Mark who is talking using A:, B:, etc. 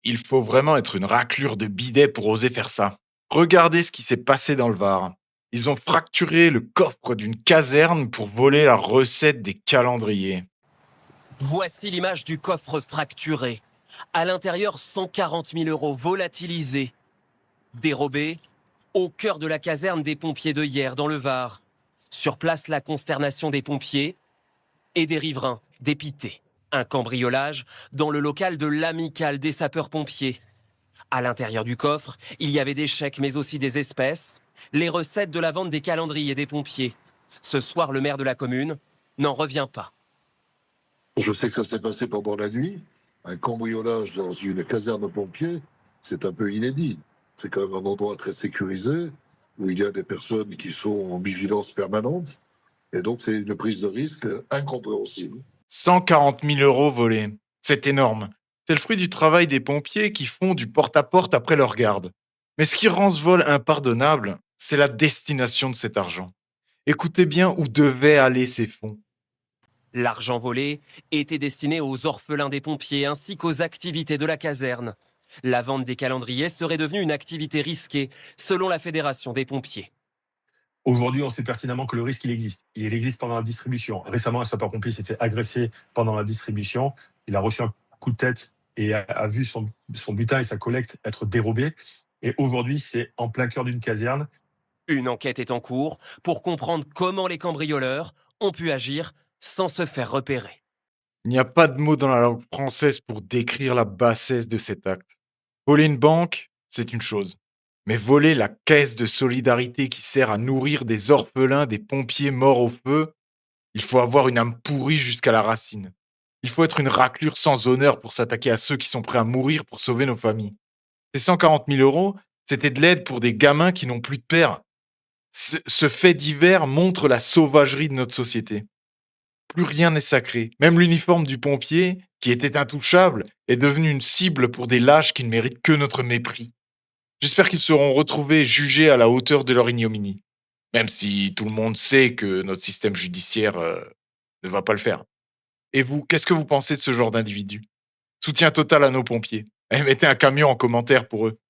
A: Il faut vraiment être une raclure de bidet pour oser faire ça. Regardez ce qui s'est passé dans le Var. Ils ont fracturé le coffre d'une caserne pour voler la recette des calendriers.
B: Voici l'image du coffre fracturé. À l'intérieur, 140 000 euros volatilisés, dérobés, au cœur de la caserne des pompiers de hier, dans le Var. Sur place, la consternation des pompiers et des riverains, dépités. Un cambriolage dans le local de l'amicale des sapeurs-pompiers. À l'intérieur du coffre, il y avait des chèques mais aussi des espèces, les recettes de la vente des calendriers des pompiers. Ce soir, le maire de la commune n'en revient pas.
C: Je sais que ça s'est passé pendant la nuit. Un cambriolage dans une caserne de pompiers, c'est un peu inédit. C'est quand même un endroit très sécurisé, où il y a des personnes qui sont en vigilance permanente. Et donc, c'est une prise de risque incompréhensible.
A: 140 000 euros volés. C'est énorme. C'est le fruit du travail des pompiers qui font du porte-à-porte après leur garde. Mais ce qui rend ce vol impardonnable, c'est la destination de cet argent. Écoutez bien où devaient aller ces fonds.
B: L'argent volé était destiné aux orphelins des pompiers ainsi qu'aux activités de la caserne. La vente des calendriers serait devenue une activité risquée, selon la Fédération des pompiers.
D: Aujourd'hui, on sait pertinemment que le risque, il existe. Il existe pendant la distribution. Récemment, un sapeur-pompier s'est fait agresser pendant la distribution. Il a reçu un coup de tête et a vu son butin et sa collecte être dérobés. Et aujourd'hui, c'est en plein cœur d'une caserne.
B: Une enquête est en cours pour comprendre comment les cambrioleurs ont pu agir sans se faire repérer.
A: Il n'y a pas de mot dans la langue française pour décrire la bassesse de cet acte. Voler une banque, c'est une chose. Mais voler la caisse de solidarité qui sert à nourrir des orphelins, des pompiers morts au feu, il faut avoir une âme pourrie jusqu'à la racine. Il faut être une raclure sans honneur pour s'attaquer à ceux qui sont prêts à mourir pour sauver nos familles. Ces 140 000 euros, c'était de l'aide pour des gamins qui n'ont plus de père. Ce fait divers montre la sauvagerie de notre société. Plus rien n'est sacré. Même l'uniforme du pompier, qui était intouchable, est devenu une cible pour des lâches qui ne méritent que notre mépris. J'espère qu'ils seront retrouvés et jugés à la hauteur de leur ignominie. Même si tout le monde sait que notre système judiciaire ne va pas le faire. Et vous, qu'est-ce que vous pensez de ce genre d'individu? Soutien total à nos pompiers. Et mettez un camion en commentaire pour eux.